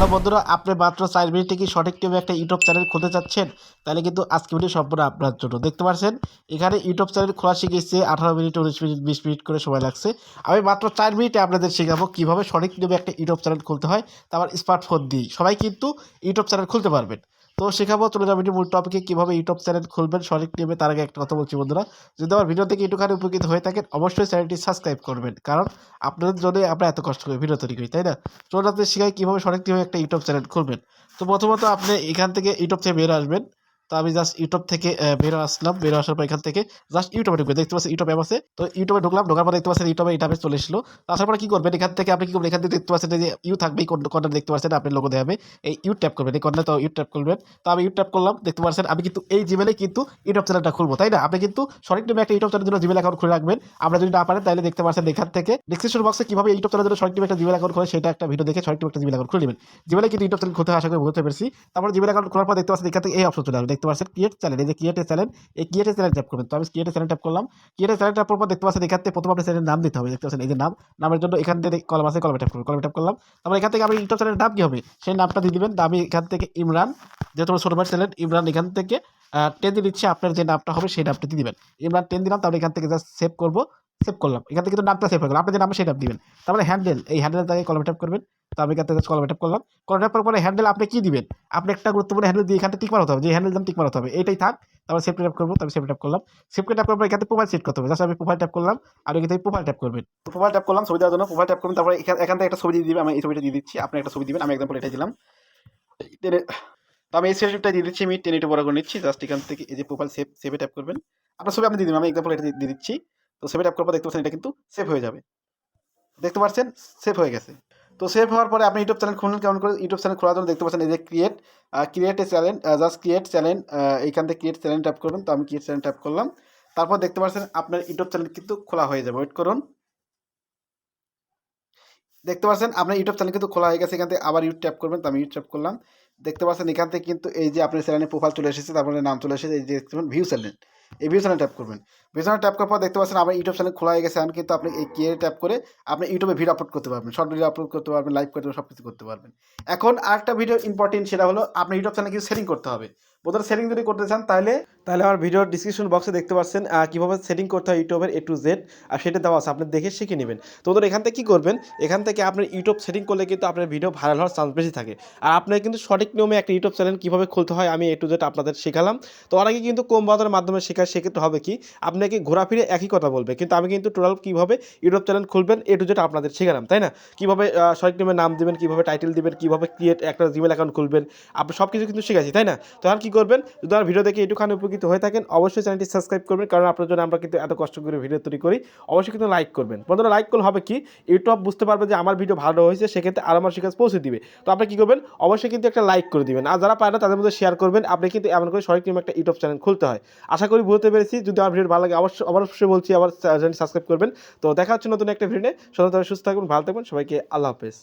Hello বন্ধুরা, আপনি মাত্র 4 মিনিটে কি সঠিক নিয়মে একটা ইউটিউব চ্যানেল খুলতে চাচ্ছেন? তাহলে কিন্তু আজকে ভিডিও সম্পূর্ণ আপনার জন্য। দেখতে পাচ্ছেন এখানে ইউটিউব চ্যানেল খোলা শিখেছে 18 মিনিট, 19 মিনিট, 20 মিনিট করে সময় লাগছে। আমি মাত্র 4 মিনিটে আপনাদের শেখাবো কিভাবে সঠিক নিয়মে একটা ইউটিউব চ্যানেল খুলতে হয়। তা আমার স্মার্টফোন দিয়েই সবাই কিন্তু ইউটিউব চ্যানেল খুলতে পারবেন। তো শেখাবো, চলে যাবো মূল টপিকে, কিভাবে ইউটিউব চ্যানেল খুলবেন সঠিক নিয়মে। তার আগে একটা কথা বলছি বন্ধুরা, যদি আমার ভিডিও থেকে একটুখানি উপকৃত হয়ে থাকেন অবশ্যই চ্যানেলটি সাবস্ক্রাইব করবেন, কারণ আপনাদের জন্য আমরা এত কষ্ট করে ভিডিও তৈরি করি, তাই না? চলুন আপনাদের শেখাই কীভাবে সঠিকভাবে একটা ইউটিউব চ্যানেল খুলবেন। তো প্রথমত আপনি এখান থেকে ইউটিউব থেকে বের আসবেন। তো আমি জাস্ট ইউটিউব থেকে বের আসলাম। বের আসার পর এখান থেকে জাস্ট ইউটিউবে ঢুকবেন। দেখতে পাচ্ছেন ইউটিউব অ্যাপ আছে। তো ইউটিউবে ঢুকলাম। ঢোকার পর দেখতে পাচ্ছেন ইউটিউবে ইন্টারফেস চলে এসেছিল। তারপর পরে কি করবেন, এখান থেকে আপনি কি করবেন, এখান থেকে দেখতে পাচ্ছেন যে ইউ থাকবে, এই কর্নার দেখতে পাচ্ছেন আপনার লোগো দেওয়া হবে। এই ইউ ট্যাপ করবেন, এই কর্নারে তো ইউ ট্যাপ করবেন। তো আমি ইউ ট্যাপ করলাম। দেখতে পাচ্ছেন আমি কিন্তু এই জিমেলে কিন্তু ইউটিউব চ্যানেলটা খুলবো, তাই না? আপনি কিন্তু সঠিক নিয়মে একটা ইউটিউব চ্যানেলের জন্য জিমেল অ্যাকাউন্ট খুলে রাখবেন। আমরা যদি না পারেন তাহলে দেখতে পাচ্ছেন এখান থেকে ডেসক্রিপশন বক্সে কিভাবে ইউটিউব চ্যানেলের জন্য সঠিক নিয়মে একটা জিমেল অ্যাকাউন্ট খোলে সেটা একটা ভিডিও দেখে সঠিক একটা জিমেল অ্যাকাউন্ট খুলে নেবেন। জিমেলে কিন্তু ইউটিউব চ্যানেল খুলতে হয়, আশা করি বুঝতে পেরেছি। তারপর জিমেল অ্যাকাউন্ট খোলার পর দেখতে পাচ্ছেন এখান থেকে এই অপশন চলে আসবে। দেখতে পাচ্ছেন ক্রিয়েট চ্যানেল, এই যে ক্রিয়েট এ চ্যানেল, এই ক্রিয়েট এ চ্যানেল ট্যাপ করবেন। তো আমি ক্রিয়েট এ চ্যানেল ট্যাপ করলাম। ক্রিয়েট এ চ্যানেল ট্যাপ করার পর দেখতে পাচ্ছেন এখান থেকে প্রথম আপনার চ্যানেলের নাম দিতে হবে। দেখতে পাচ্ছেন এই যে নাম, নামের জন্য এখান থেকে কলম আছে, কলমে ট্যাপ করবেন। কলমে ট্যাপ করলাম। তারপর এখান থেকে আপনি ইউটিউব চ্যানেলের নাম কি হবে সেই নামটা দিয়ে দিবেন। আমি এখান থেকে ইমরান, যেহেতু আমার ছোট ভাইয়ের চ্যানেল ইমরান, এখান থেকে 10 দিয়ে দিচ্ছি। আপনার যে নামটা হবে সেই নামটা দিয়ে দিবেন। ইমরান 10 দিলাম। তারপরে এখান থেকে জাস্ট সেভ করবো, সেভ করলাম। এখান থেকে কিন্তু নামটা সেভ হয়ে গেল। আপনি যে নাম সেই নাম দিবেন। তারপরে হ্যান্ডেল, এই হ্যান্ডেল থেকে কলমে ট্যাপ করবেন। তো আমি এখান থেকে কলমে ট্যাপ করলাম। কলমে ট্যাপ করার পরে হ্যান্ডেল আপনি কি দিবেন, আপনি একটা গুরুত্বপূর্ণ হ্যান্ডেল দিয়ে এখানে টিক মারতে হবে, যে হ্যান্ডেল দাম টিক মারতে হবে, এইটাই থাক। তারপর সেভ ট্যাপ করবো। তারপর সেভ ট্যাপ করলাম। সেভ ট্যাপ করার পর এখানে প্রোফাইল সেট করতে হবে। জাস্ট আমি প্রোফাইল ট্যাপ করলাম। আর এখান থেকে প্রোফাইল ট্যাপ করবেন। তো প্রোফাইল ট্যাপ করলাম ছবি দেওয়ার জন্য, প্রোফাইল ট্যাপ করবেন। তারপরে এখান থেকে একটা ছবি দিয়ে দিবেন। আমি এই ছবিটা দিয়ে দিচ্ছি, আপনি একটা ছবি দিবেন। আমি এক্সাম্পল এটাই দিলাম। তো আমি এই সেশনটা দিয়ে দিচ্ছি, আমি 10 বড় করে নিচ্ছি। জাস্ট এখান থেকে এই যে প্রোফাইল সেভ, সেভে ট্যাপ করবেন। আপনার ছবি আপনি দিয়ে দিবেন, আমি এক্সাম্পল এটা দিয়ে দিচ্ছি। তো সেভে ট্যাপ করার পর দেখতে পাচ্ছেন এটা কিন্তু সেভ হয়ে যাবে। দেখতে পাচ্ছেন সেভ হয়ে গেছে। তো সেভ হওয়ার পরে আপনি ইউটিউব চ্যানেল খুলুন। কেমন করে ইউটিউব চ্যানেল খোলার জন্য দেখতে পাচ্ছেন এই যে create a channel, just create channel, এইখান থেকে ক্রিয়েট চ্যানেল ট্যাপ করবেন। তো আমি ক্রিয়েট চ্যানেল ট্যাপ করলাম। তারপর দেখতে পাচ্ছেন আপনার ইউটিউব চ্যানেল কিন্তু খোলা হয়ে যাবে। ওয়েট করুন। দেখতে পাচ্ছেন আপনার ইউটিউব চ্যানেল কিন্তু খোলা হয়ে গেছে। এখান থেকে আবার ইউটিউব ট্যাপ করবেন। তো আমি ইউটিউব ট্যাপ করলাম। দেখতে পাচ্ছেন এখান থেকে কিন্তু এই যে আপনার চ্যানেলের প্রোফাইল চলে এসেছে, তারপরে নাম চলে এসেছে, এই যে দেখতে পাচ্ছেন ভিউ চ্যানেল, এই ভিউ চ্যানেল ট্যাপ করবেন। ভিউ চ্যানেল ট্যাপ করার পর দেখতে পাচ্ছেন আমার ইউটিউব চ্যানেল খোলা হয়ে গেছে। এখন কিন্তু আপনি এই ক্রিয়েট ট্যাপ করে আপনি ইউটিউবে ভিডিও আপলোড করতে পারবেন, শর্ট ভিডিও আপলোড করতে পারবেন, লাইভ করতে পারবেন, সব কিছু করতে পারবেন। এখন আরেকটা ভিডিও ইম্পর্টেন্ট, সেটা হলো আপনার ইউটিউব চ্যানেলে কিছু সেটিং করতে হবে। বোধহয় সেটিং যদি করতে চান তাহলে আমার ভিডিওর ডিসক্রিপশন বক্সে দেখতে পাচ্ছেন কীভাবে সেটিং করতে হয় ইউটিউবের A to Z, আর সেটা দেওয়া আছে, আপনি দেখে শিখে নেবেন। তো ওদের এখান থেকে কী করবেন, এখান থেকে আপনার ইউটিউব সেটিং করলে কিন্তু আপনার ভিডিও ভাইরাল হওয়ার চান্স বেশি থাকে। আর আপনার কিন্তু সঠিক নিয়মে একটা ইউটিউব চ্যানেল কীভাবে খুলতে হয় আমি A to Z আপনাদের শেখালাম। তো অনেকে কিন্তু কম বাজারের মাধ্যমে শেখায়, সেক্ষেত্রে হবে কি আপনাকে ঘোরাফিরে একই কথা বলবে, কিন্তু আমি কিন্তু টোটাল কীভাবে ইউটিউব চ্যানেল খুলবেন A to Z আপনাদের শেখালাম, তাই না? কীভাবে সঠিক নিয়মে নাম দেবেন, কীভাবে টাইটেল দিবেন, কীভাবে ক্রিয়েট একটা জিমেল অ্যাকাউন্ট খুলবেন, আপনি সব কিছু কিন্তু শিখাইছি, তাই না? তো আর কী করবেন, যদি আমার ভিডিও দেখে একটুখানি উপকৃত হয়ে থাকেন অবশ্যই চ্যানেলটি সাবস্ক্রাইব করবেন, কারণ আপনার জন্য আমরা কিন্তু এত কষ্ট করে ভিডিও তৈরি করি। অবশ্যই কিন্তু লাইক করবেন। বন্ধুরা লাইক করলে হবে কি, ইউটিউব বুঝতে পারবে যে আমার ভিডিও ভালো হয়েছে, সেক্ষেত্রে আরও আমার কাছে পৌঁছে দিবে। তো আপনি কী করবেন, অবশ্যই কিন্তু একটা লাইক করে দিবেন, আর যারা পায় না তাদের মধ্যে শেয়ার করবেন। আপনি কিন্তু এমন করে সঠিক নিয়মে একটা ইউটিউব চ্যানেল খুলতে হয়। আশা করি বুঝতে পেরেছি। যদি আমার ভিডিও ভালো লাগে অবশ্যই বলছি আবার চ্যানেলটি সাবস্ক্রাইব করবেন। তো দেখা হচ্ছে নতুন একটা ভিডিও নিয়ে। সুস্থ থাকবেন, ভালো থাকবেন, সবাইকে আল্লাহ হাফেজ।